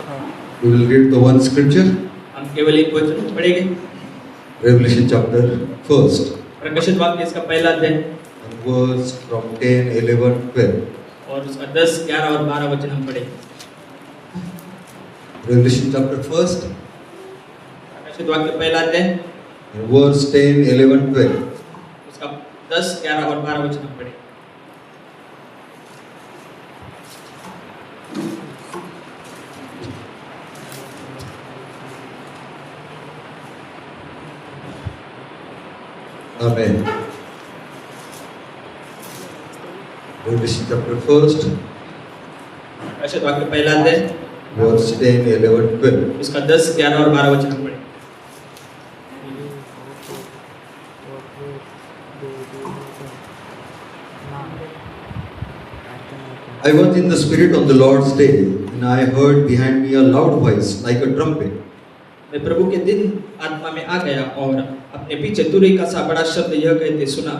We will read the one scripture, हम केवल एक वचन पढ़ेंगे। Revelation chapter 1st, प्रकाशित वाक्य इसका पहला अध्याय and verse from 10, 11, 12. और उसका 10, 11 और 12 वचन हम पढ़ेंगे। Revelation chapter 1st, प्रकाशित वाक्य पहला अध्याय and verse 10, 11, 12. उसका 10, 11 और 12 वचन हम पढ़ेंगे। Amen. Revelation chapter 1st, प्रकाशित वाक्य पहला अध्याय verse 10, 11, 12. उसका 10, 11 और 12 वचन हम पढ़ेंगे। I was in the Spirit on the Lord's day, and I heard behind me a loud voice like a trumpet, मैं प्रभु के दिन आत्मा में आ गया और अपने पीछे तुरही का सा बड़ा शब्द यह कहते सुना,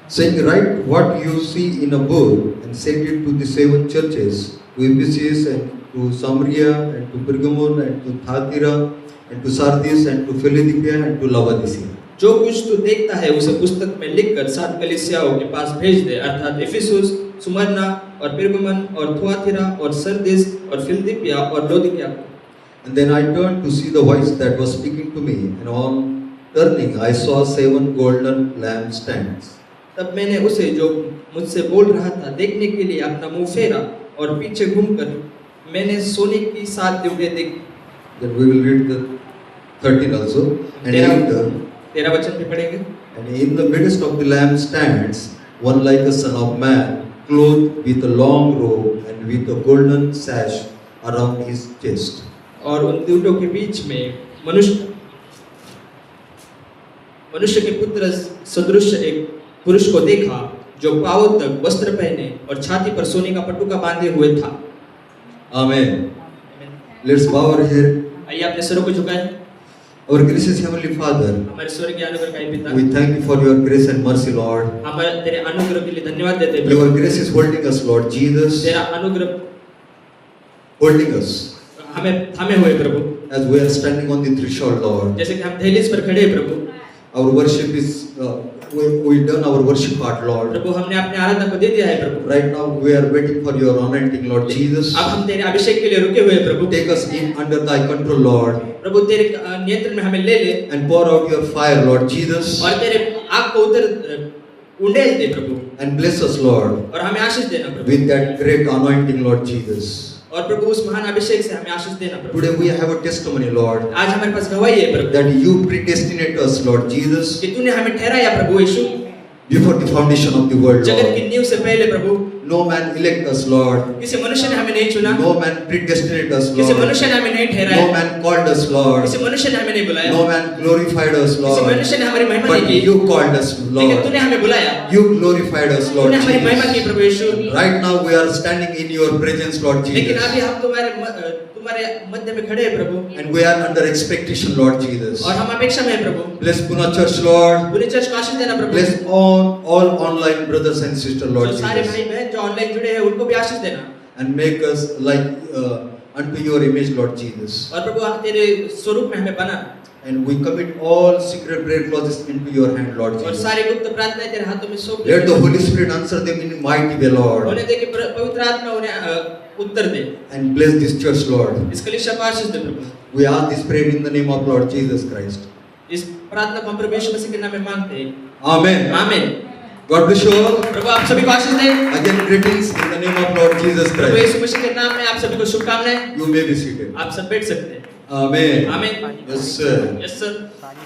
saying, Write what you see in a book, and send it to the 7 churches, to Ephesus, and to Samaria, and to Pergamon, and to Thyatira, and to Sardis, and to Philadelphia, and to Laodicea. जो कुछ तू देखता है उसे पुस्तक में लिखकर 7 कलीसियाओं के पास भेज दे, अर्थात इफिसुस, सुमरना और पिरगमन और थुआथिरा और सरदिस और फिलदिपिया और लौदीकिया को। And then I turned to see the voice that was speaking to me, and on turning I saw 7 golden lampstands. तब मैंने उसे जो मुझसे बोल रहा था देखने के लिए अपना मुंह फेरा और पीछे घूमकर मैंने सोने की 7 दिव्य देखी। Then we will read the 13 also. तेरा वचन भी पढ़ेंगे। And in the midst of the lampstands, one like a son of man, clothed with a long robe and with a golden sash around his chest. और उन दिव्यों के बीच में मनुष्य के पुत्र सदृश एक पुरुष को देखा जो पांवों तक वस्त्र पहने और छाती पर सोने का पटुका बांधे हुए था। Amen. Let's bow our head. आइए अपने सिरों को झुकाएं। Our gracious Heavenly Father, हमारे स्वर्गीय अनुग्रहकारी पिता, we thank you for your grace and mercy, Lord. हम तेरे अनुग्रह के लिए धन्यवाद देते हैं। Your grace is holding us, Lord Jesus, तेरा अनुग्रह holding us हमें थामे हुए प्रभु, as we are standing on the threshold, Lord. जैसे कि हम दहलीज पर खड़े हैं प्रभु। Our worship is, we done our worship part, Lord. प्रभु हमने अपने आराधना को दे दिया है प्रभु। Right now we are waiting for your anointing, Lord Jesus. अब हम तेरे अभिषेक के लिए रुके हुए हैं प्रभु। Take us in under thy control, Lord, प्रभु तेरे नियंत्रण में हमें ले ले and pour out your fire, Lord Jesus, और तेरे आग को उंडेल दे प्रभु, and bless us, Lord, और हमें आशीष देना प्रभु। with that great anointing, Lord Jesus. और प्रभु उस महान अभिषेक से हमें आशीष देना प्रभु। Today we have a testimony, Lord, आज हमारे पास गवाही है प्रभु that you predestinate us, Lord Jesus, कि तूने हमें ठहराया प्रभु यीशु before the foundation of the world, जगत Lord. की नींव से पहले प्रभु। No man elect us, Lord. किसी मनुष्य ने हमें नहीं चुना, No man predestinate us, किसी Lord. मनुष्य ने हमें नहीं ठहराया, No man called us, Lord. किसी मनुष्य ने हमें नहीं बुलाया, No man glorified us, किसी Lord. मनुष्य ने हमारी महिमा नहीं But की, you called us, लेकिन Lord. तूने हमें बुलाया, You glorified us, Lord तूने हमारी महिमा की Jesus. Prabhu Yeshu. Right now we are standing in your presence, Lord लेकिन Jesus. अभी हम तुम्हारे मध्य में खड़े हैं प्रभु, And we are under expectation, Lord Jesus. और हम अपेक्षा में हैं प्रभु। Bless Pune Church, Lord. पूरी चर्च को आशीष देना प्रभु। Bless all online brothers and sisters, Lord जो सारे Jesus. भाई बहन जो ऑनलाइन जुड़े हैं उनको भी आशीष देना, And make us like unto your image, Lord Jesus. और प्रभु तेरे स्वरूप में हमें बना, And we commit all secret prayer clauses into your hand, Lord और Jesus. सारी गुप्त प्रार्थनाएं तेरे हाथों में सौंप Let the Holy Spirit answer them in a mighty way, Lord. उन्हें दे कि पवित्र आत्मा उन्हें उत्तर दे। And bless this church, Lord. इस कलीसिया को आशीष दे प्रभु। We ask this prayer in the name of Lord Jesus Christ. इस प्रार्थना को हम प्रभु यीशु मसीह के नाम में मांगते हैं। Amen. आमीन। God bless you all. प्रभु आप सभी को आशीष दे। Again, greetings in the name of Lord Jesus Prabhu Christ. यीशु मसीह के नाम में आप सभी को शुभकामनाएं। You may be seated. आप सब बैठ सकते हैं। Amen. आमीन। Yes, sir. Yes sir.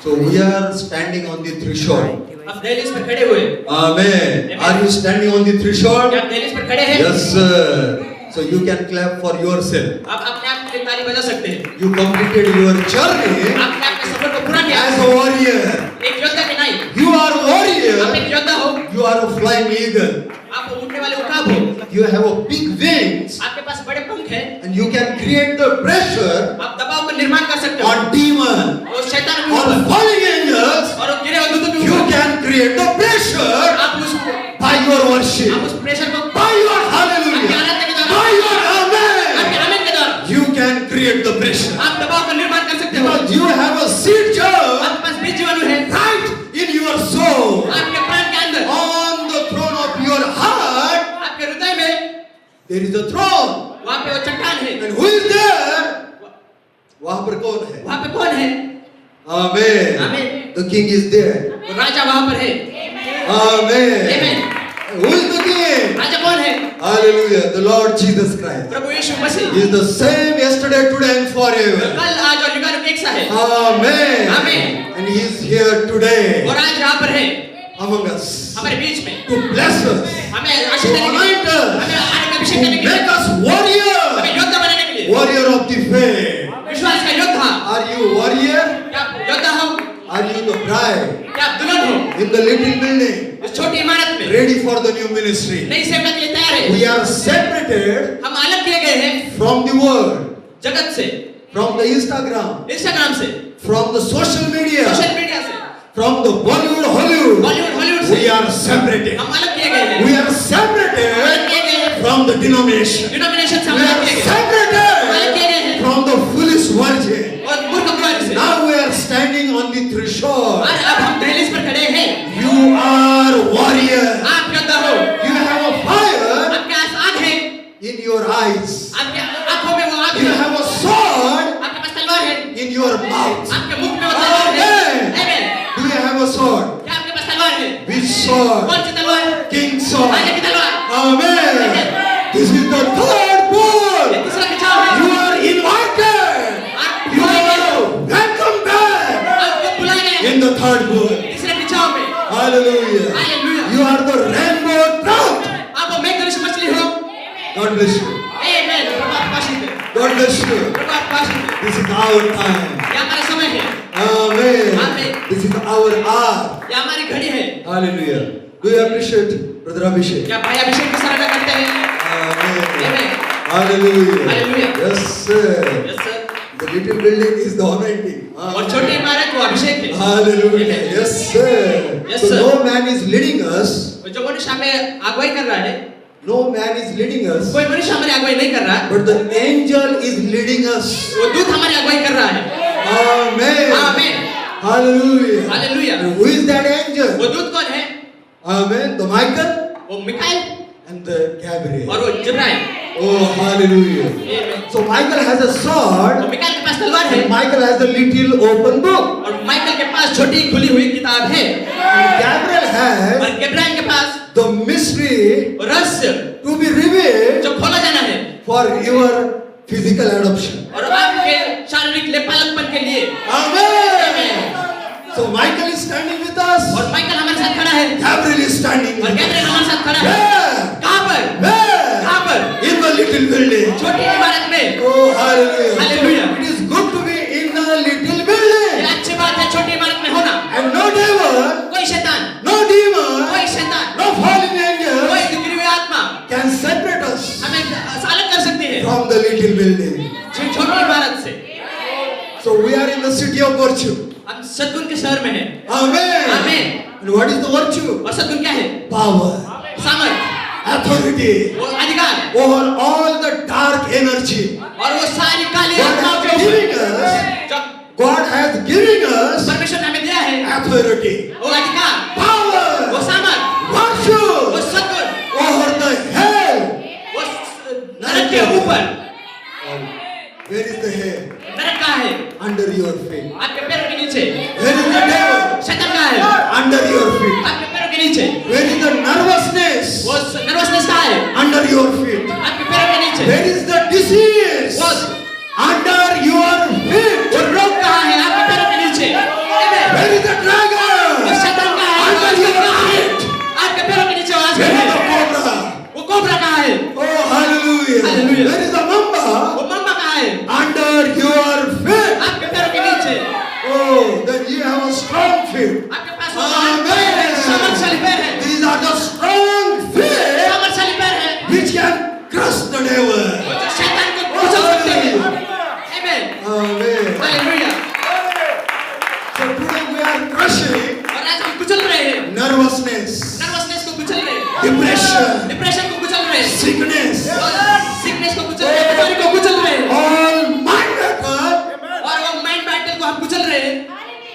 So we are standing on the threshold. आप दहलीज पर खड़े हुए। Amen. Are you standing on the threshold? क्या आप दहलीज पर खड़े हैं? Yes, sir. So you can clap for yourself. आप अपने आप के लिए ताली बजा सकते हैं। You completed your journey आपने अपने सफर को पूरा किया। as a warrior. एक योद्धा के नहीं। You are a आप warrior. एक योद्धा हो। You are a flying eagle. आप उड़ने वाले उकाब हो। You have a big wings, आपके पास बड़े पंख हैं। and you can create the pressure आप दबाव का निर्माण कर सकते हो। on demon, और शैतान के on ऊपर falling angels. और गिरे हुए दूतों के You ऊपर can create the pressure आप उस by your worship, आप उस प्रेशर को by your hallelujah, by your आपके amen. आमेन के द्वारा You can create create the pressure. आप दबाव का निर्माण कर सकते हो। Because you have a seed germ आपके पास बीज जीवाणु है right in your soul. आपके प्राण के अंदर, On the throne of your heart, आपके हृदय में there is a throne. वहाँ पे वो चट्टान है। And who is there? वहाँ पर कौन है? वहाँ पे कौन है? Amen. Amen. The king is there. वो राजा वहाँ पर है। Amen. Amen. Who is the king? राजा कौन है? Hallelujah. The Lord Jesus Christ. Prabhu Yeshu Masih. He is the same yesterday, today and forever. कल, आज और युगानुग एक सा है। Amen. Amen. And He is here today और आज यहाँ पर है among us हमारे बीच में, to bless us, हमें to आशीष देने के लिए, anoint us, हमें आने का to अभिषेक करने के लिए, make us warrior, हमें योद्धा बनाने के लिए, warrior of the faith. विश्वास का योद्धा। Are you warrior? क्या आप योद्धा हो? Are you the bride क्या आप दुल्हन हो? in the little building, इस छोटी इमारत में ready for the new ministry? नई सेवा के लिए तैयार है। We are separated हम अलग किए गए हैं from the world, जगत से, from the Instagram, इंस्टाग्राम से, from the social media, social media से, from the Bollywood, Hollywood. Bollywood, Hollywood से We are separated. हम अलग किए गए हैं। We are अलग separated किए गए हैं from the denomination. डिनोमिनेशन से, हम We अलग are किए गए हैं अलग किए गए separated हैं from the foolish virgin. और मूर्ख कुमारी से। Now we are standing on the threshold. और अब हम दहलीज पर खड़े हैं। You are warrior. आप योद्धा हो। You have a fire आपके पास आग है, in your eyes. आपके आंखों में वो आग You है, have a sword आपके पास तलवार है, in your mouth. आपके मुख में वो तलवार है। Amen. Amen. Do you have a sword? क्या आपके पास तलवार है? Which sword? कौन सी तलवार? King's sword. राजा की तलवार। Amen. This is the third ये bull. तीसरा खिंचाव है। You are invited. आप You बुलाए गए, are welcome back आपको बुलाए गए in the third bull. तीसरे खिंचाव में। Hallelujah. Hallelujah. You are the rainbow trout. आप वो मेघधनुष मछली हो। God bless you. Amen. प्रभु आपको आशीष दे। God bless you. प्रभु आपको आशीष दे। This is our time. ये हमारा समय है, Amen. Amen. This is our hour. ये हमारी घड़ी है। Hallelujah. Do you appreciate Brother Abhishek? क्या भाई अभिषेक की सराहना करते हैं? Amen. Amen. Hallelujah. Hallelujah. Yes, sir. Yes, sir. The little building is the anointing. और छोटी इमारत वो अभिषेक है। Hallelujah. Amen. Yes, sir. Yes, So sir. no man is leading us. जो मनुष्य हमें अगुवाई कर रहा है, No man is leading us. कोई मनुष्य हमारी अगुवाई नहीं कर रहा, But the angel is leading us. वो दूत हमारी अगुवाई कर रहा है। Amen. आमीन। Hallelujah. Hallelujah. And who is that वो angel? दूत कौन है? Amen. The Michael वो मिकाएल and the Gabriel. और वो जिब्राइल। Oh, hallelujah. Amen. So Michael has a और sword. मिकाएल के पास तलवार है And Michael has a little open book. और माइकल के पास छोटी खुली हुई किताब है And Gabriel has और गब्राइल के पास the mystery रहस्य to be revealed जो खोला जाना है for your physical adoption. और आपके शारीरिक लेपालकपन के लिए। Amen. So Michael is standing with us. और माइकल हमारे साथ खड़ा है Gabriel is standing और with us. गब्राइल हमारे साथ खड़ा है। Where? कहाँ पर? Where? कहाँ पर? In the little building. छोटी इमारत में। Oh, hallelujah. Hallelujah. So it is good to be in a little ये building. अच्छी बात है छोटी इमारत में होना। And no devil, कोई शैतान, no demon, कोई शैतान, no fallen कोई angels बिगड़ी हुई आत्मा can separate us हमें अलग कर सकती है from the little building. छोटी इमारत से। So we are in the city of virtue. हम सद्गुण के शहर में हैं। Amen. Amen. And what is the virtue? और सद्गुण क्या है? Power, सामर्थ, authority वो अधिकार over all the dark energy. और वो सारी काली God आत्माओं has के given ऊपर us, जो God has given us परमेश्वर ने हमें दिया है authority, वो अधिकार, वो power, सामर्थ, वो virtue सद्गुण, over the hell. वो नरक के ऊपर। Where is the hell? नरक कहाँ है? Under your feet. आपके पैरों के नीचे। Where is the devil? शैतान कहाँ है? Under your feet. आपके पैरों के नीचे। Where is the nervousness? वो नर्वसनेस कहाँ है? Under your feet. आपके पैरों के नीचे। Where is the disease? वो Under your feet. वो रोग कहाँ है? आपके पैरों के नीचे। Amen. Where is the dragon? वो शैतान कहाँ है? Under your feet. आपके पैरों के नीचे आवाज Where is है। the cobra? वो कोबरा कहाँ है? Oh, hallelujah. Hallelujah. Where is the mamba? वो मम्मा कहाँ है? Under your feet. आपके पैरों के नीचे। Oh, then you have a strong feet. आपके पास वो पैर है, सामर्थशाली पैर है। These are the strong feet सामर्थशाली पैर है which can crush the devil. वो जो शैतान को कुचल सकते हैं। Amen. Amen. Hallelujah. So today we are crushing और आज हम कुचल रहे हैं। nervousness, नर्वसनेस को कुचल रहे हैं। depression, डिप्रेशन को कुचल रहे हैं। sickness, सिकनेस को कुचल रहे हैं। बीमारी को कुचल रहे हैं। all minor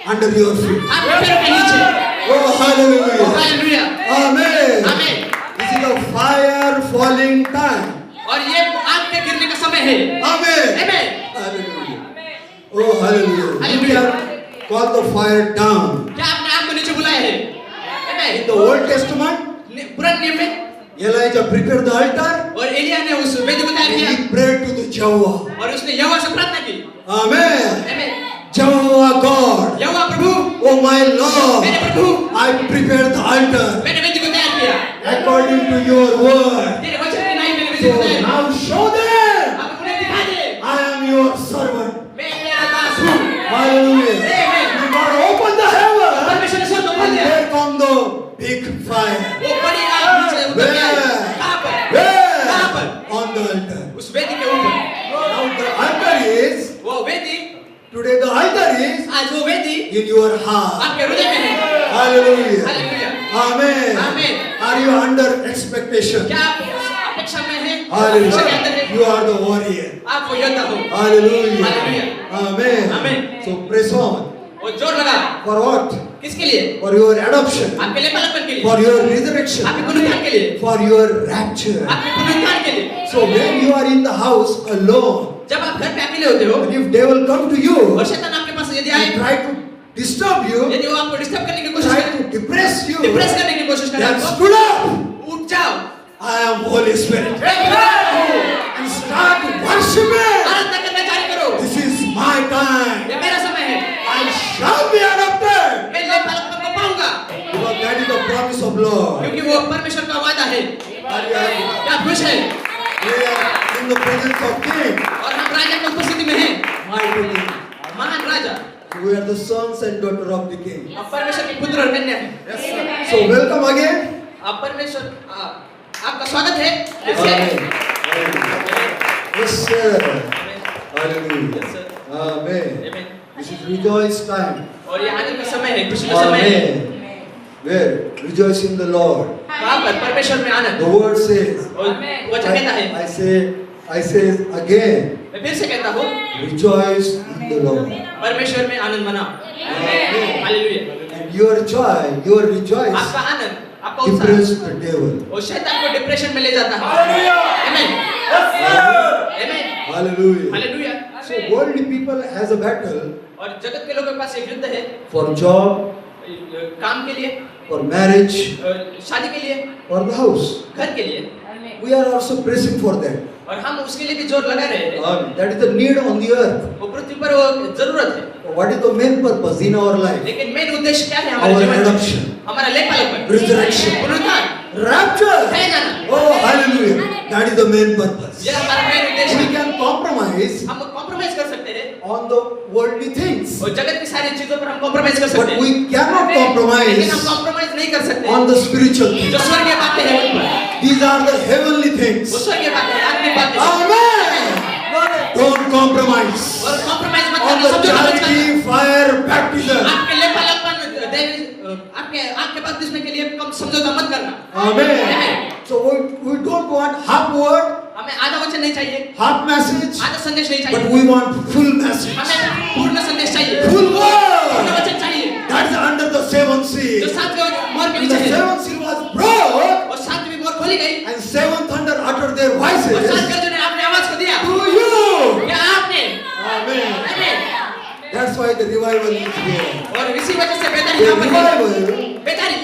under your feet. आपके पैरों के नीचे। Oh, hallelujah. हालेलुया। Amen. आमीन। This is the fire falling time. और ये आग के गिरने का समय है। Amen. आमीन। Hallelujah. Oh, hallelujah. You Hallelujah. can call the fire down. क्या आपने आग को नीचे बुलाया है? आमीन। In the Old Testament, पुराने नियम में Elijah prepared the altar. और एलिया ने उस वेदी को तैयार किया He prayed to the Jehovah. और उसने यहोवा से प्रार्थना की। Amen. आमीन। Jehovah God. Jehovah Prabhu, Oh my Lord. मेरे प्रभु, I prepared the altar मैंने वेदी को तैयार किया। according to your word. तेरे वचन के नहीं मैंने वेदी So को तैयार किया। now show them अब उन्हें दिखा दे। I am your servant. मैं तेरा दास हूँ। Hallelujah. Amen. You God open the heaven. परमेश्वर ने स्वर्ग को खोल And दिया। there come the big fire. वो बड़ी आग नीचे उतर के आई। कहाँ पर? कहाँ पर? Where? On the altar. उस वेदी के ऊपर। Now the altar is, वो वेदी, today the altar is आज वो वेदी in your heart. आपके हृदय में है। Hallelujah. Hallelujah. Amen. Amen. Are you under expectation? क्या आप उस अपेक्षा में हैं? Hallelujah. अपेक्षा के अंदर हैं? You are the warrior. आप वो योद्धा हो। Hallelujah. Hallelujah. Amen. Amen. So press on. और जोर लगा। For what? किसके लिए? For your adoption. आपके लिए पलटपन के लिए। For your resurrection. आपके पुनरुत्थान के लिए। For your rapture. आपके पुनरुत्थान के लिए। So when you are in the house alone, जब आप घर पे अकेले होते हो and if devil come to you और शैतान आपके पास यदि आए, and try to disturb you, यदि वो आपको डिस्टर्ब करने की कोशिश try करे, to depress you, डिप्रेस करने की कोशिश करे then आपको, stood up. उठ जाओ। I am Holy Spirit. Aradhana And start worshiping. करना जारी करो। This is my time. ये मेरा समय है। I shall be adopted. मैं ले पलटपन को पाऊंगा, Because that is the promise of Lord. क्योंकि वो परमेश्वर का वादा है। Are you happy? क्या आप खुश हैं? We are in the presence of King. और हम राजा की उपस्थिति में हैं। Mighty King. महान राजा। We are the sons and daughter of the King. आप परमेश्वर के पुत्र और कन्या हैं। Yes, sir. So welcome again. आप परमेश्वर, आपका स्वागत है। Amen. Yes, sir. Hallelujah. Yes, sir. Amen. Amen. This is rejoice time. और ये आनंद का समय है, खुशी का समय है। Amen. Where? Rejoice in the Lord. कहाँ पर? परमेश्वर में आनंद। The word says. और वचन कहता है, I say again. मैं फिर से कहता हूँ, Rejoice in the Lord. परमेश्वर में आनंद मनाओ। Amen. Hallelujah. And your joy, your rejoice, आपका आनंद, आपका उत्साह, depress the devil. और शैतान को डिप्रेशन में ले जाता है। आमीन। आमीन। Hallelujah. Hallelujah. So worldly people has a battle और जगत के लोगों के पास एक युद्ध है, for job, काम के लिए, for marriage, शादी के लिए, for the house. घर के लिए, We are also pressing for that. और हम उसके लिए भी जोर लगा रहे हैं। That is the need on the earth. वो पृथ्वी पर वो जरूरत है। What is the main purpose in our life? लेकिन मेन उद्देश्य क्या है हमारे Our जीवन adoption. में? हमारा लेपालकपन, Resurrection. पुनरुत्थान, Rapture. है जाना। Oh, hallelujah. That is the main purpose. ये हमारा मेन उद्देश्य We है। can compromise हम कॉम्प्रोमाइज कर सकते हैं on the worldly things, और जगत की सारी चीजों पर हम कॉम्प्रोमाइज कर सकते but हैं, we cannot लेकिन हम compromise कॉम्प्रोमाइज नहीं कर सकते on the spiritual things. जो स्वर्गीय बातें हैं उन पर। These are the heavenly वो things. स्वर्गीय बातें हैं, आत्मिक बातें हैं। Amen. Don't compromise और कॉम्प्रोमाइज मत on करना, the समझौता मत करना। charity fire baptism. आपके लेपालकपन, आपके आपके बपतिस्मे के लिए कम समझौता मत करना। Amen. So we don't want half word, हमें आधा वचन नहीं चाहिए, half message, आधा संदेश नहीं but चाहिए, we want full message. हमें पूर्ण संदेश चाहिए, Full पूर्ण word. वचन चाहिए। That is under the seventh जो seal. सातवें मोहर के When नीचे the है seventh seal was broke और सातवीं मोहर खोली गई and seven thunder uttered their और सात voices गर्जों ने अपने आवाज को दिया, to you. क्या आपने? Amen. आमीन। That's why the revival is here. और इसी वजह से बेदारी The यहाँ पर है। revival बेदारी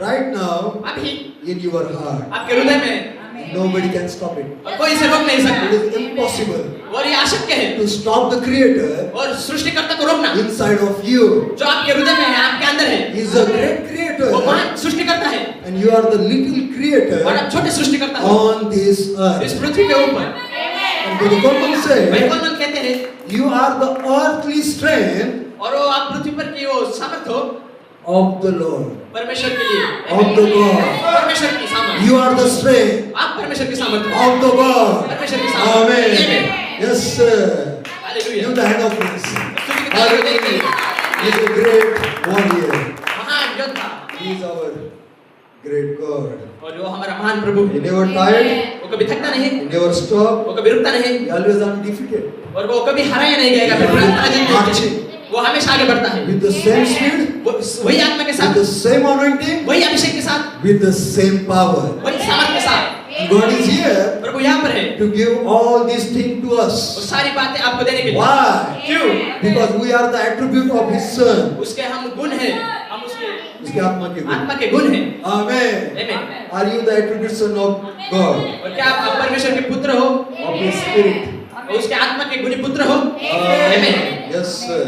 right now अभी in your heart. आपके हृदय में, Nobody can stop it. और कोई इसे रोक नहीं It सकता, is impossible और ये अशक्य है to stop the Creator और सृष्टिकर्ता को रोकना inside of you. जो आपके हृदय में है, आपके अंदर है। He is a great वो Creator महान सृष्टिकर्ता है and you are the little और Creator आप छोटे सृष्टिकर्ता हो on this इस earth. पृथ्वी के ऊपर। And Brother Coleman said, बैकॉलमन कहते हैं, you are the earthly strength और वो आप पृथ्वी पर की वो सामर्थ हो of the Lord, परमेश्वर के लिए, of the God. परमेश्वर की सामर्थ, You are the strength आप परमेश्वर की सामर्थ हो, of the God. परमेश्वर की सामर्थ। Amen. आमीन। Yes, sir. Hallelujah. Give the hand of praise. स्तुति की ताली देंगे। He is a great warrior. महान योद्धा He is our great God. और वो हमारा महान प्रभु He है। never tired. वो कभी थकता नहीं, He never stopped. वो कभी रुकता नहीं He always undefeated. और वो कभी हराया नहीं गएगा, फिर पराजित नहीं Marching. किया। वो हमेशा आगे बढ़ता है। with the same speed, वही आत्मा के with साथ, the same anointing, वही अभिषेक के साथ, with the same power. वही सामर्थ के साथ। God is here प्रभु यहाँ पर है to give all these things to वो us. सारी बातें आपको देने के लिए। Why? क्यों? Because we are the attribute of His Son. उसके हम गुण हैं, हम उसके उसके आत्मा के गुण. आत्मा के गुण हैं। Amen. आमीन। Are you the attribute son of God? और क्या आप परमेश्वर के पुत्र हो? Of His Spirit? और उसके आत्मा के गुणी पुत्र हो? आमीन। Yes, sir.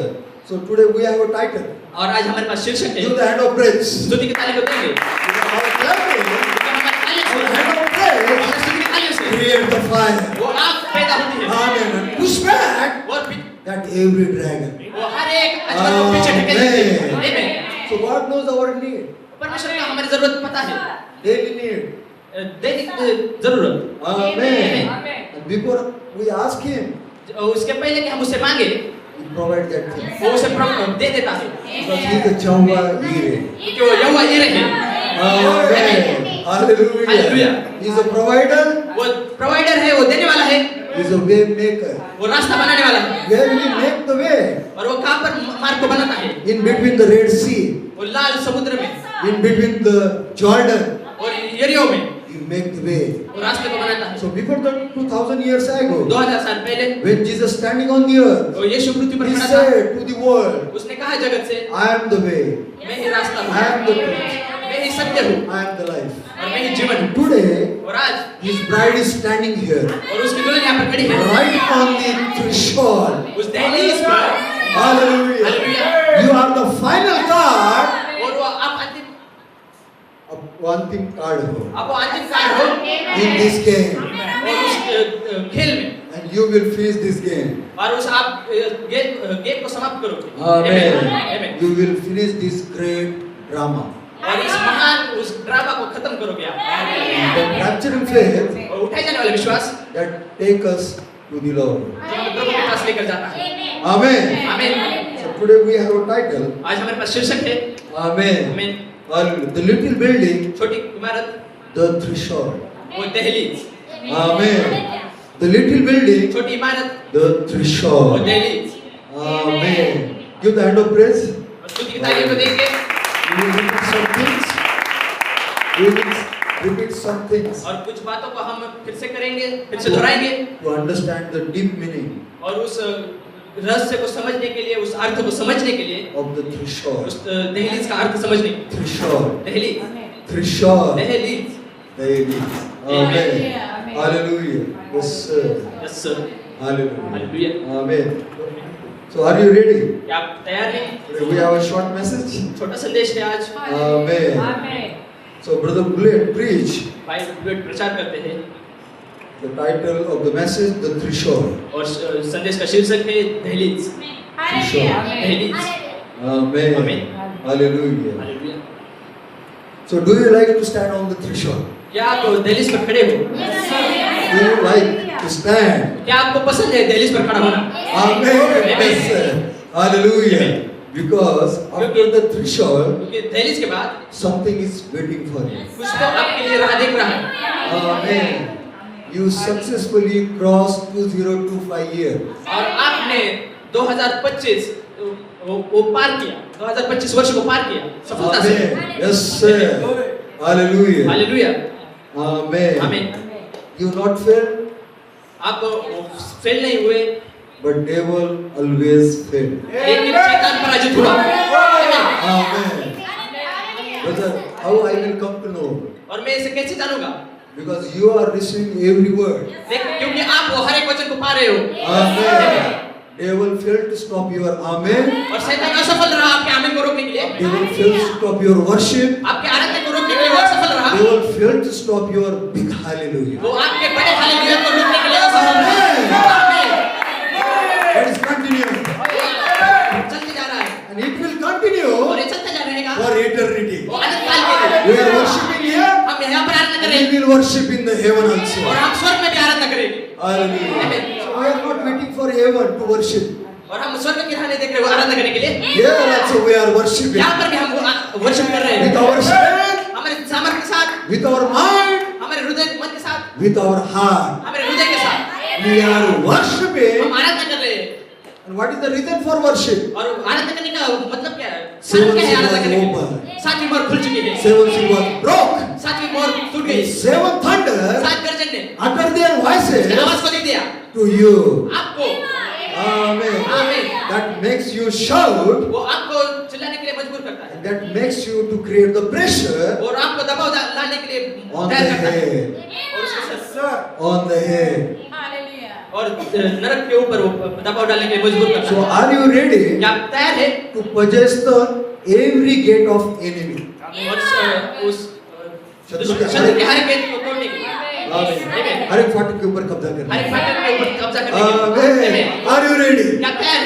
So today we have a title. और आज हमारे पास शीर्षक है। Give the hand of praise. स्तुति की ताली को देंगे। Create the fire. वो आग पैदा होती है। Amen. And push back और that every dragon. वो हर एक अजगर को पीछे ढकेल देती है। आमीन। So God knows our need. परमेश्वर को हमारी जरूरत पता है। Daily need. दैनिक जरूरत। Amen. And before we ask Him, उसके पहले कि हम उससे मांगे, He provide that thing. वो उसे दे देता है। Because He is the Jehovah Jireh. क्योंकि वो यहोवा यीरे है। Amen. Hallelujah. Hallelujah. He is a provider. वो प्रोवाइडर है, वो देने वाला है, He is a way maker. वो रास्ता बनाने वाला है। Where will He make the way? और वो कहाँ पर मार्ग को बनाता है? In between the Red Sea, वो लाल समुद्र में in between the Jordan, और यरीहो में He make the way. वो रास्ते को बनाता है। So before the 2000 years ago, 2000 साल पहले when Jesus standing on the earth, वो यीशु पृथ्वी पर He खड़ा था। said to the world, उसने कहा जगत से, I am the way, मैं ही रास्ता हूँ, I am the truth, मैं ही सत्य हूँ I am the life. और मैं ही जीवन हूँ। Today, और आज His bride is standing here, और उसकी दुल्हन यहाँ पर खड़ी है, right on the threshold. उस दहलीज पर। Hallelujah. Hallelujah. You are the final card. और वो आप अंतिम अब अंतिम कार्ड हो आप वो अंतिम कार्ड हो in this game, और उस खेल में, and you will finish this game. और उस आप गेम को समाप्त करोगे। Amen. Amen. You will finish this great drama. और इस महान उस ड्रामा को खत्म करोगे आप। The capturing faith और उठाए जाने वाला विश्वास that take us to the Lord. जो हमें प्रभु के पास लेकर जाता है। Amen. आमीन। So today we have a title. आज हमारे पास शीर्षक है, Amen. आमीन, Hallelujah. The little building, छोटी इमारत, the threshold. वो दहलीज। Amen. The little building, छोटी इमारत, the वो threshold. दहलीज। Amen. Give the hand of praise. और स्तुति की ताली को देंगे। We will repeat some things. We will repeat some things और कुछ बातों को हम फिर से करेंगे, फिर से दोहराएंगे to understand the deep meaning और उस रहस्य को समझने के लिए, उस अर्थ को समझने के लिए, of the threshold. उस दहलीज का अर्थ समझने के लिए। Threshold. दहलीज, Threshold. दहलीज। Dahiliz. Amen. Hallelujah. Yes, sir. Yes sir. Hallelujah. Hallelujah. Amen. So are you ready? क्या आप तैयार हैं? Today we have a short message. छोटा संदेश है आज। Amen. So Brother Bullet preach. भाई बुलेट प्रचार करते हैं The title of the message, the threshold. और संदेश का शीर्षक है दहलीज। दहलीज। Amen. Amen. Hallelujah. Hallelujah. So do you like to stand on the threshold? क्या आप दहलीज पर खड़े हो? Do you like to stand? क्या आपको पसंद है दहलीज पर खड़ा होना? Amen. Yes, sir. Hallelujah. Amen. Because after the threshold, क्योंकि दहलीज के बाद something is waiting for you. कुछ तो आपके लिए राह देख रहा है। Amen. You successfully crossed 2025 year. और आपने 2025 वो पार किया, 2025 वर्ष को पार किया सफलता से। Amen. Yes, sir. Hallelujah. Hallelujah. Amen. आमीन। You not fail, आप फेल नहीं हुए, but devil always fail. लेकिन शैतान पराजित हुआ। Amen. Brother, how I will come to know? और मैं इसे कैसे जानूंगा? Because you are receiving every word. क्योंकि आप वो हर एक वचन को पा रहे हो। Amen. Devil failed to stop your amen. और शैतान असफल रहा आपके आमीन को रोकने के लिए। Devil failed to stop your worship. आपके आराधना को रोकने के लिए वो असफल रहा। Devil failed to stop your big hallelujah. वो आपके बड़े हालेलुया को रोकने के लिए असफल रहा। आमीन। That is continuing. चलते जा रहा है And it will continue और ये चलता जा रहेगा for eternity. वो अनंत काल के लिए। We are worshiping here. हम यहाँ पर आराधना We करेंगे will worship in the heaven also. और हम स्वर्ग में भी आराधना करेंगे। Hallelujah. So we are not waiting for heaven to worship. और हम स्वर्ग की राह नहीं देख रहे हो आराधना करने के लिए। Here also we are worshiping. यहाँ पर भी हम वर्शिप कर रहे With हैं our strength, हमारे सामर्थ्य के साथ, with our mind, हमारे हृदय मन के साथ, with our heart. हमारे हृदय के साथ We are worshiping हम आराधना कर रहे हैं And what is the reason for worship? और आराधना करने का मतलब क्या है? Seven कारण क्या है seal आराधना was करने open. की? सातवीं मोहर खुल चुकी है। Seven seal was broke. सातवीं मोहर टूट गई। Seven thunder सात गर्जन ने uttered their voices आवाज को दे दिया to you. आपको। Amen. आमीन। That makes you shout. वो आपको चिल्लाने के लिए मजबूर करता है। That makes you to create the pressure और आपको दबाव लाने के लिए on the तैयार करता है। head. और उसके साथ On the head. और नरक के ऊपर वो दबाव डालने के लिए मजबूर करता So है। are you ready क्या आप तैयार है? to possess the every gate of enemy? और उस शत्रु के शत्रु के हर गेट को तोड़ने के लिए। Amen. हर एक फाटक के ऊपर कब्जा हर करना. एक फाटक के ऊपर कब्जा करने के लिए। Amen. Are you ready? क्या तैयार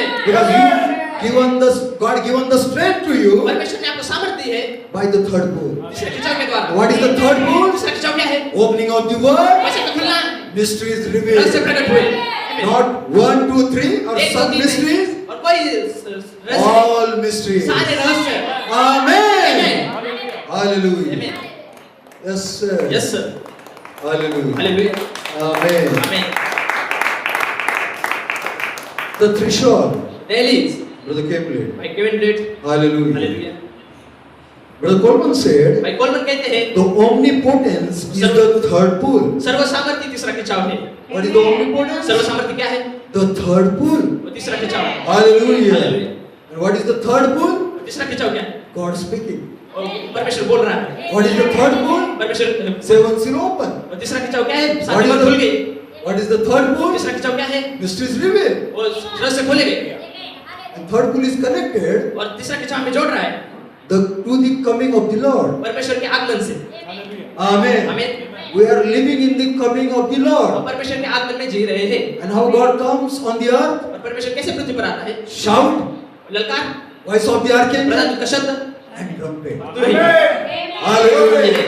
है? Because God given the strength to you परमेश्वर ने आपको सामर्थ्य दी है by the third pull. तीसरे खिंचाव के द्वारा। What is the third pull? तीसरा खिंचाव क्या है? Opening of the word, वचन का खुलना, mysteries रहस्य revealed. प्रकट हुए। Not 1, 2, 3 or एक, दो, some तीन mysteries. नहीं। और कोई रहस्य All mysteries. सारे रहस्य। Amen. Amen. Hallelujah. Amen. Yes, sir. Yes sir. Hallelujah. Hallelujah. Amen. Amen. The threshold. Dailies. Brother Kemley. By Kevin Reed. Hallelujah. Hallelujah. Brother Coleman said, भाई कोलमन कहते हैं the omnipotence is the third pull. सर्वसामर्थ्य तीसरा खिंचाव है। What is the omnipotence? सर्वसामर्थ्य क्या है? The third pull. वो तीसरा खिंचाव है। Hallelujah. Hallelujah. And what is the third pull? तीसरा खिंचाव क्या है? God speaking. और परमेश्वर बोल रहा है। What is the third pull? परमेश्वर Seven seal open. और तीसरा खिंचाव क्या है? What सातवीं is मोहर खुल the, गई। what is the third pull? तीसरा खिंचाव क्या है? Mysteries revealed. वो रहस्य खोले गए। And third pull is connected और तीसरा खिंचाव में जोड़ रहा है to the coming of the Lord. परमेश्वर के आगमन से। Amen. आमीन। We are living in the coming of the और Lord. परमेश्वर के आगमन में जी रहे हैं। And how God comes on the earth? और परमेश्वर कैसे पृथ्वी पर आता है? Shout, ललकार, voice of the archangel, प्रधान का शब्द, and trumpet. तुरही। Hallelujah.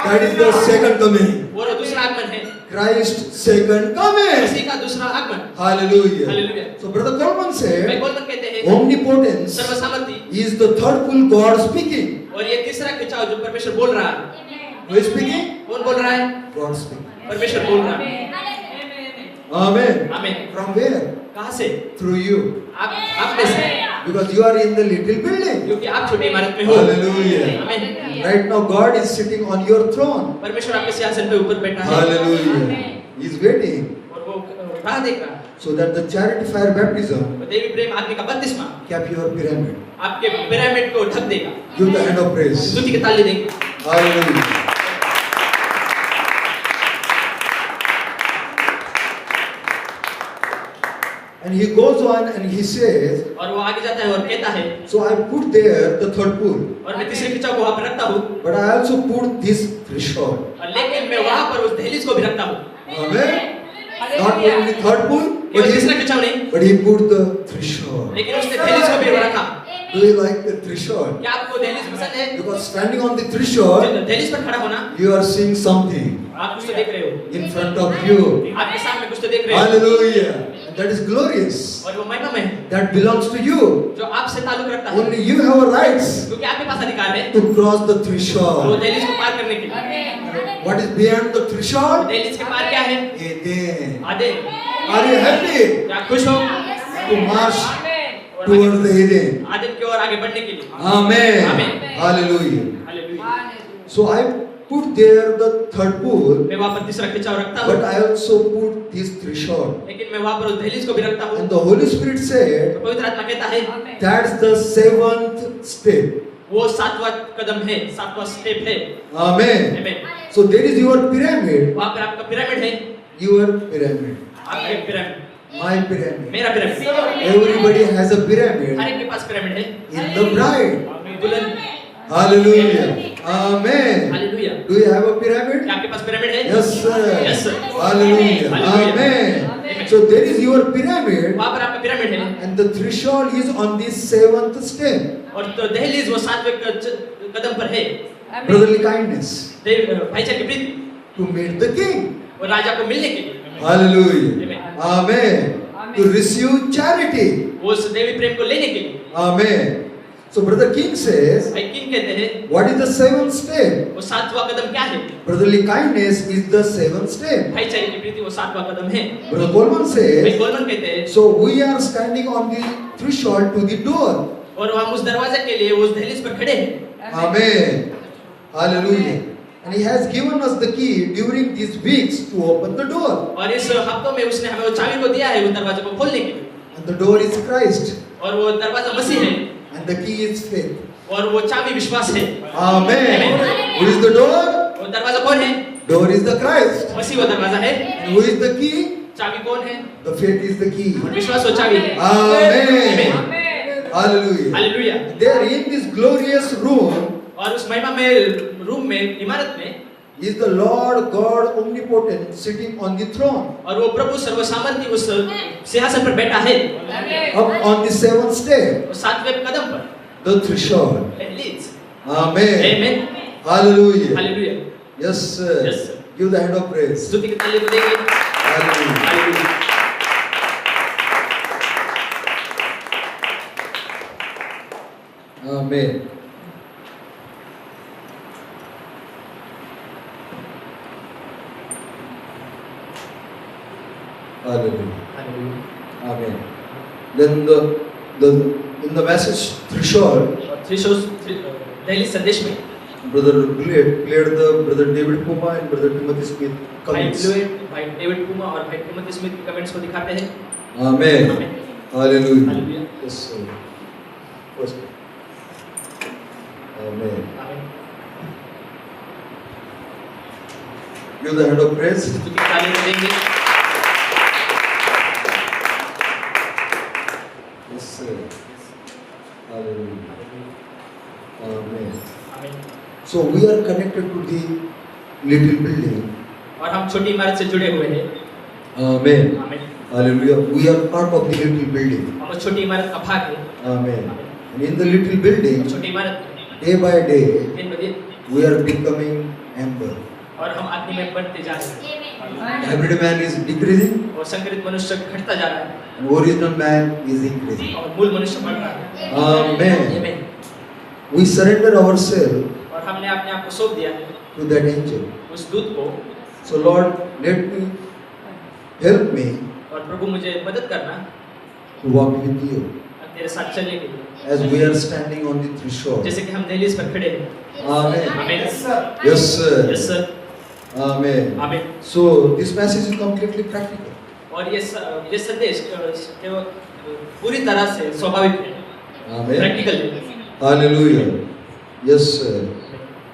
That is the second coming. वो दूसरा आगमन है। Christ's second coming. मसीह का दूसरा आगमन। Hallelujah. Hallelujah. So Brother Coleman भाई said, कोलमन कहते हैं omnipotence सर्वसामर्थ्य is the third pull God speaking. और ये तीसरा खिंचाव जो परमेश्वर बोल रहा है। Who is speaking? कौन बोल रहा है? God speaking. परमेश्वर बोल रहा है। Amen. आमीन। From where? कहाँ से? Through you. आप में से। Because you are in the little building. क्योंकि आप छोटी इमारत में हो। Hallelujah. आमीन। Right now God is sitting on your throne. परमेश्वर आपके सिंहासन पे ऊपर बैठा है। Hallelujah. He is waiting और वो राह देख रहा है। so that the charity fire baptism और देवी प्रेम आदमी का बपतिस्मा cap your pyramid. आपके पिरामिड को ढक देगा। Give the hand of praise. स्तुति की ताली देंगे। Hallelujah. And he goes on and he says, और वो आगे जाता है और कहता है so I put there the third pull, और मैं तीसरे खिंचाव को वहाँ पर रखता हूँ but I also put this threshold. और लेकिन मैं वहाँ पर उस दहलीज को भी रखता हूँ। Amen. Not only third pull, केवल तीसरा खिंचाव नहीं but he put the threshold. लेकिन उसने दहलीज को भी रखा। Do you like the threshold? क्या आपको दहलीज पसंद है? Because standing on the threshold, दहलीज पर खड़ा होना you are seeing something आप कुछ तो देख रहे हो। in front of you. आपके सामने कुछ तो देख रहे हो। Hallelujah. And that is glorious. और वो महिमा में है That belongs to you. जो आपसे ताल्लुक रखता है। Only you have a rights क्योंकि आपके पास अधिकार है to cross the वो threshold. दहलीज को पार करने के लिए। What is beyond the threshold? दहलीज के पार क्या है? Eden. आधे। Are you happy क्या खुश हो? to march towards the Eden? आधे की ओर आगे बढ़ने के लिए। Amen. Amen. Hallelujah. Hallelujah. So I put there the third pull, मैं वहाँ पर तीसरा खिंचाव रखता but हूँ I also put this threshold. लेकिन मैं वहाँ पर उस दहलीज को भी रखता हूँ। And the Holy Spirit said, तो पवित्र आत्मा कहता है that's the seventh step. वो सातवां कदम है, सातवां स्टेप है। Amen. आमीन। So there is your pyramid, वहाँ पर आपका पिरामिड है, your pyramid, आपका पिरामिड, my pyramid. मेरा pyramid. Everybody has a pyramid हर एक के पास पिरामिड है। in the bride. दुल्हन। Hallelujah. Amen. Hallelujah. Do you have a pyramid? क्या आपके पास पिरामिड है? Yes, sir. Yes, sir। Hallelujah. Hallelujah. Amen. So there is your pyramid, वहाँ पर आपका पिरामिड है and the threshold is on the seventh step. और तो दहलीज वो सातवें कदम पर है। Brotherly kindness भाईचारे की प्रीति to meet the king. वो राजा को मिलने के लिए। Hallelujah. Amen. To receive charity. वो उस देवी प्रेम को लेने के लिए। Amen. So Brother King says, भाई किंग कहते हैं what is the seventh step? वो सातवां कदम क्या है? Brotherly kindness is the seventh step. भाईचारे की प्रीति वो सातवां कदम है। Brother Coleman भाई says, कोलमन कहते हैं so we are standing on the threshold to the door. और हम उस दरवाजे के लिए उस दहलीज पर खड़े हैं। Amen. Hallelujah. And he has given us the key during these weeks to open the door. और इस हफ्तों में उसने हमें वो चाबी को दिया है उस दरवाजे को खोलने के लिए। And the door is Christ. और वो दरवाजा मसीह है And the key is faith. और वो चाबी विश्वास है। Amen. Who is the door? वो दरवाजा कौन है? Door is the Christ. मसीह वो दरवाजा है। And who is the key? चाबी कौन है? The faith is the key. और विश्वास वो चाबी है। Amen. Hallelujah. Hallelujah. There in this glorious room और उस महिमा में रूम में इमारत में is the Lord God omnipotent sitting on the throne. और वो प्रभु सर्वसामर्थी उस सिंहासन पर बैठा है। Up on the seventh step, वो सातवें कदम पर the threshold. दहलीज। Amen. आमीन। Hallelujah. Hallelujah. Yes, sir. Yes, sir. Give the hand of praise. स्तुति की ताली को देंगे। Hallelujah. Hallelujah. Amen. Hallelujah. Hallelujah. Amen. Then in the message threshold, और दहलीज संदेश में Brother played the Brother David Puma and Brother Timothy Smith भाई comments. ब्लूएट, भाई डेविड पुमा और भाई टिमोथी स्मिथ के कमेंट्स को दिखाते हैं। Amen. आमीन। Hallelujah. Hallelujah. Yes, sir. First. Amen. आमीन। Give the hand of praise. स्तुति की ताली को देंगे। Yes, sir. Hallelujah. Amen. आमीन। So we are connected to the little building. और हम छोटी इमारत से जुड़े हुए हैं। Amen. आमीन। Hallelujah. We are part of the little building. हम उस छोटी इमारत का भाग हैं। Amen. And in the little building, छोटी इमारत में day by day, दिन ब दिन we are becoming amber. और हम आदमी में बढ़ते जा रहे हैं। Hybrid man is decreasing, और संकरित मनुष्य घटता जा रहा है and original man is increasing. और मूल मनुष्य बढ़ रहा है। Amen. आमीन। We surrender ourselves और हमने अपने आप को सौंप दिया है to that angel. उस दूत को। So Lord, let me help me और प्रभु मुझे मदद करना to walk with you और तेरे साथ चलने के लिए। as we are standing on the threshold. जैसे कि हम दहलीज पर खड़े हैं। Amen. आमीन। Yes, sir. Yes sir. Amen. आमीन। So this message is completely practical. और ये संदेश केवल पूरी तरह से स्वाभाविक है। Amen. प्रैक्टिकल है। Hallelujah. Yes, sir.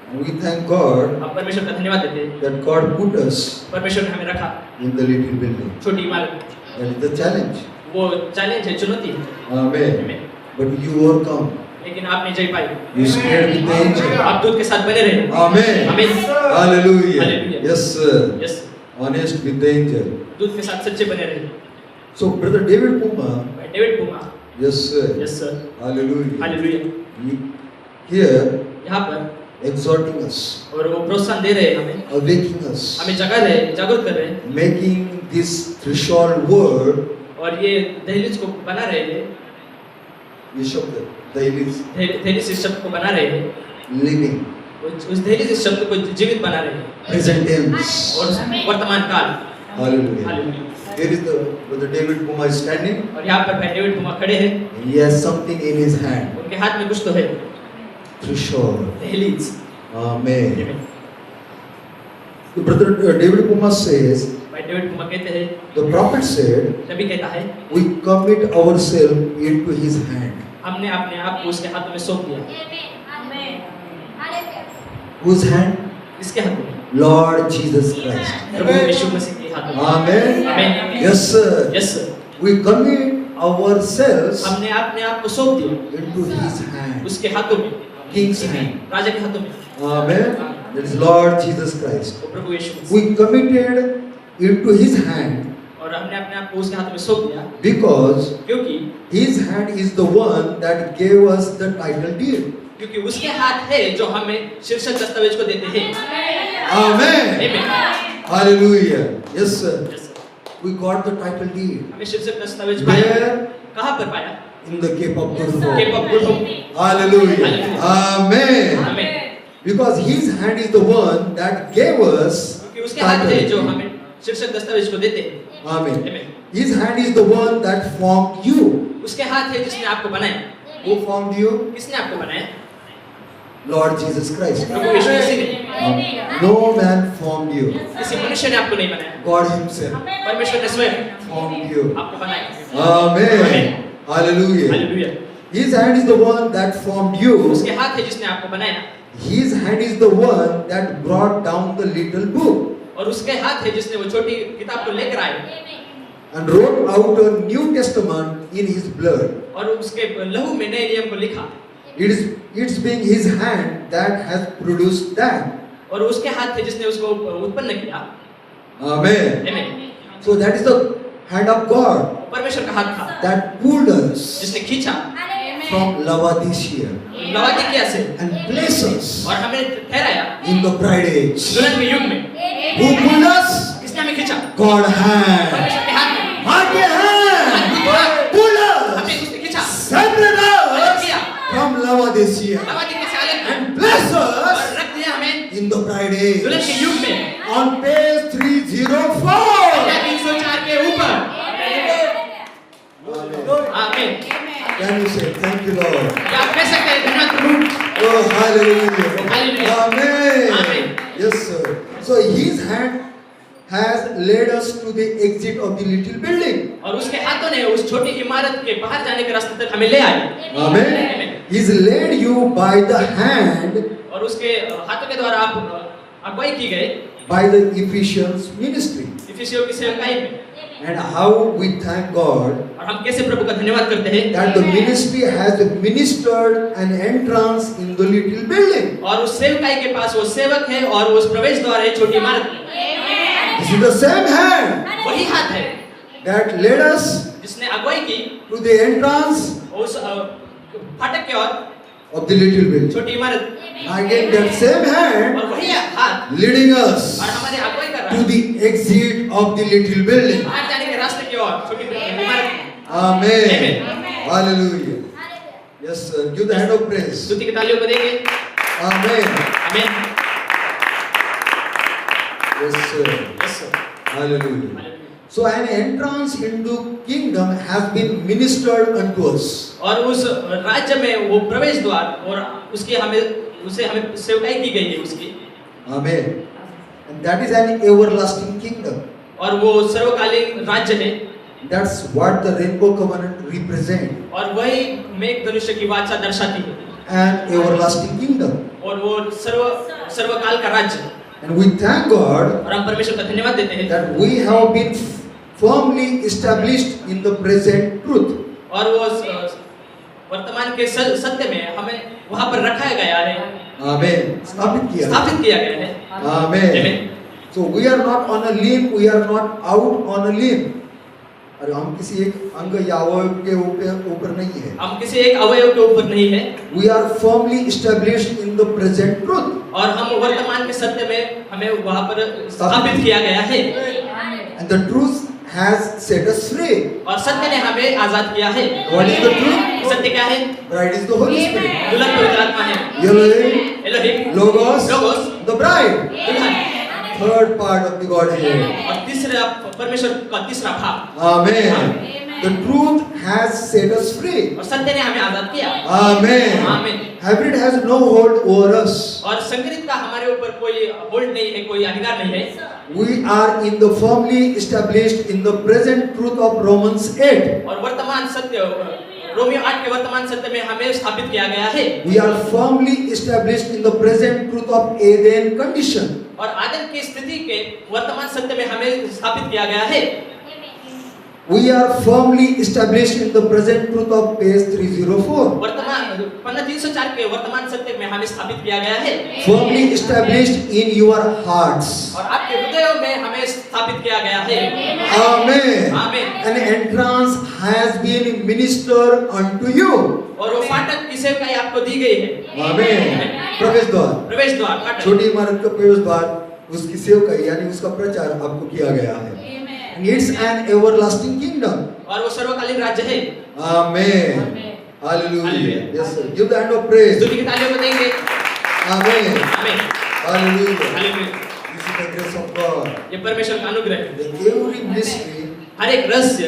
And we thank God हम परमेश्वर का धन्यवाद देते हैं। that God put us परमेश्वर ने हमें रखा in the little building. छोटी इमारत। That is the challenge. वो चैलेंज है, चुनौती है। Amen. आमीन। But you overcome. लेकिन आपने जय पाई। You stayed with the angel. आप दूत के साथ बने रहे। Amen. आमीन। Hallelujah. Hallelujah. Yes, sir. Yes. Honest with the angel. दूत के साथ सच्चे बने रहे। So, Brother David Puma, भाई डेविड पुमा। yes, sir. Yes sir. Hallelujah. Hallelujah. He- Here, यहाँ पर exhorting us, और वो प्रोत्साहन दे रहे हैं हमें, awaking us, हमें जगा रहे हैं, जागरूक कर रहे हैं making this threshold word, और ये दहलीज को बना रहे हैं, ये शब्द दहलीज, दहलीज इस शब्द को बना रहे हैं, living, उस दहलीज इस शब्द को जीवित बना रहे हैं present tense. और वर्तमान काल। Hallelujah. Hallelujah. Here is the Brother David Puma is standing. और यहाँ पर भाई डेविड पुमा खड़े हैं, And he has something in his hand. उनके हाथ में कुछ तो है, Threshold. दहलीज। Amen. The Brother David Puma says, भाई डेविड पुमा कहते हैं, the prophet said, नबी कहता है, we commit ourselves into his hand. हमने अपने आप को उसके हाथों में सौंप दिया। Whose hand? किसके हाथों में? Lord Jesus Christ. प्रभु यीशु मसीह के हाथों में। Amen. आमीन। Yes, sir. Yes sir. We commit ourselves हमने अपने आप को सौंप दिया into his hand. उसके हाथों में, King's hand. राजा के हाथों में। Amen. That is Lord Jesus Christ. वो प्रभु यीशु मसीह। We committed into his hand और हमने अपने आप को उसके हाथों में सौंप दिया because क्योंकि his hand is the one that gave us the title deed. क्योंकि उसके हाथ है जो हमें शीर्षक दस्तावेज को देते हैं। Amen. आमीन। Hallelujah. Yes, sir. Yes sir. We got the title deed. हमें शीर्षक दस्तावेज पाया। Where? कहाँ पर पाया? in the Cape of Good Cape Hope. of Good Hope. Hallelujah. Amen. Amen. Because His hand is the one that gave us क्योंकि उसके हाथ थे जो title. हमें शीर्षक दस्तावेज को देते हैं। Amen. Amen. His hand is the one that formed you. उसके हाथ है जिसने आपको बनाया। Who formed you? किसने आपको बनाया? Lord Jesus Christ. प्रभु यीशु मसीह ने। No man formed you. किसी मनुष्य ने आपको नहीं बनाया। God Himself परमेश्वर ने स्वयं formed you. आपको बनाया। Amen. Hallelujah. Hallelujah. His hand is the one that formed you. उसके हाथ है जिसने आपको बनाया His hand is the one that brought down the little book और उसके हाथ है जिसने वो छोटी किताब को लेकर आए and wrote out a New Testament in His blood. और उसके लहू में नए नियम को लिखा It's being His hand that has produced that. और उसके हाथ है जिसने उसको उत्पन्न किया। Amen. आमीन। So that is the hand of God परमेश्वर का हाथ था that pulled us जिसने खींचा from Laodicea लवादिकिया से and placed us और हमें ठहराया in the bride age. दुल्हन के युग में। Who pulled us? किसने हमें खींचा? God hand. परमेश्वर के हाथ में। Mighty hand. Pull us. हमें उसने खींचा। Separate अलग us किया। from Laodicea लवादिकिया से अलग किया। and bless और us रख दिया हमें in the bride दुल्हन age. के युग में। On page 304. 304 के ऊपर। आमीन। Can you say thank you, Lord? क्या आप कह सकते हैं धन्यवाद प्रभु? Oh, hallelujah. Hallelujah. Amen. Amen. Yes, sir. So His hand has led us to the exit of the little building. और उसके हाथों ने उस छोटी इमारत के बाहर जाने के रास्ते तक हमें ले आए। Amen. He's led you by the hand और उसके हाथों के द्वारा आप अगुवाई की गए by the Ephesians ministry. इफिसियों की सेवकाई में। And how we thank God और हम कैसे प्रभु का धन्यवाद करते हैं that the ministry has ministered an entrance in the little building. और उस सेवकाई के पास वो सेवक है और उस प्रवेश द्वार है छोटी इमारत में। This is the same hand वही हाथ है that led us जिसने अगुवाई की to the entrance उस फाटक की ओर of the little building. छोटी इमारत। Again, that same hand और वही हाथ leading us और हमारे अगुवाई कर रहा to है the exit of the little building. बाहर जाने के रास्ते की ओर छोटी इमारत में। Amen. Amen. Hallelujah. Yes, sir. Give the hand of praise. स्तुति की तालियों को देंगे। Amen. आमीन। Yes, sir. Yes sir. Hallelujah. So an entrance into kingdom has been ministered unto us. और उस राज्य में वो प्रवेश द्वार और उसकी हमें सेवकाई की गई है उसकी। Amen. And that is an everlasting kingdom. और वो सर्वकालीन राज्य है That's what the rainbow covenant represent. और वही मेघ धनुष्य की वाचा दर्शाती है An everlasting kingdom. और वो सर्वकाल का राज्य। And we thank God और हम परमेश्वर का धन्यवाद देते हैं that we have been firmly established in the present truth. और वो वर्तमान के सत्य में हमें वहां पर रखा गया है। Amen. स्थापित किया गया है। Amen. Amen. So we are not on a limb, we are not out on a limb. अरे हम किसी एक अंग या अवयव के ऊपर नहीं है. हम किसी एक अवयव के ऊपर नहीं है। We are firmly established in the present truth. और हम वर्तमान के सत्य में हमें वहां पर स्थापित किया गया है। And the truth has set us free. और सत्य ने हमें आजाद किया है। What is the truth? सत्य क्या है? Bride is the Holy Spirit. दुल्हन पवित्र आत्मा है। Elohim, Logos, Logos, the bride. दुल्हन। Third part of the Godhead. और तीसरा परमेश्वर का तीसरा भाग। Amen. The truth has set us free. और सत्य ने हमें आजाद किया। Amen. आमीन। Hybrid has no hold over us. और संगीत का हमारे ऊपर कोई होल्ड नहीं है, कोई अधिकार नहीं है। We are in the firmly established in the present truth of Romans 8. और वर्तमान सत्य रोमियो 8 के वर्तमान सत्य में हमें स्थापित किया गया है। We are firmly established in the present truth of Eden condition. और आदम की स्थिति के वर्तमान सत्य में हमें स्थापित किया गया है। We are firmly established in the present truth of page 304. वर्तमान पन्ना 304 के वर्तमान सत्य में हमें स्थापित किया गया है। Firmly established in your hearts. और आपके हृदयों में हमें स्थापित किया गया है। Amen. आमीन। An entrance has been ministered unto you. और वो फाटक की सेवकाई आपको दी गई है। Amen. प्रवेश द्वार, प्रवेश द्वार फाटक। छोटी इमारत का प्रवेश द्वार, उसकी सेवकाई यानी उसका प्रचार आपको किया गया है. And it's an everlasting kingdom. और वो सर्वकालीन राज्य है। Amen. Amen. Hallelujah. Hallelujah. Yes, sir. Give the hand of praise. स्तुति की तालियों को देंगे। Amen. आमीन। Hallelujah. Hallelujah. This is the grace of God. ये परमेश्वर का अनुग्रह है। The every mystery हर एक रहस्य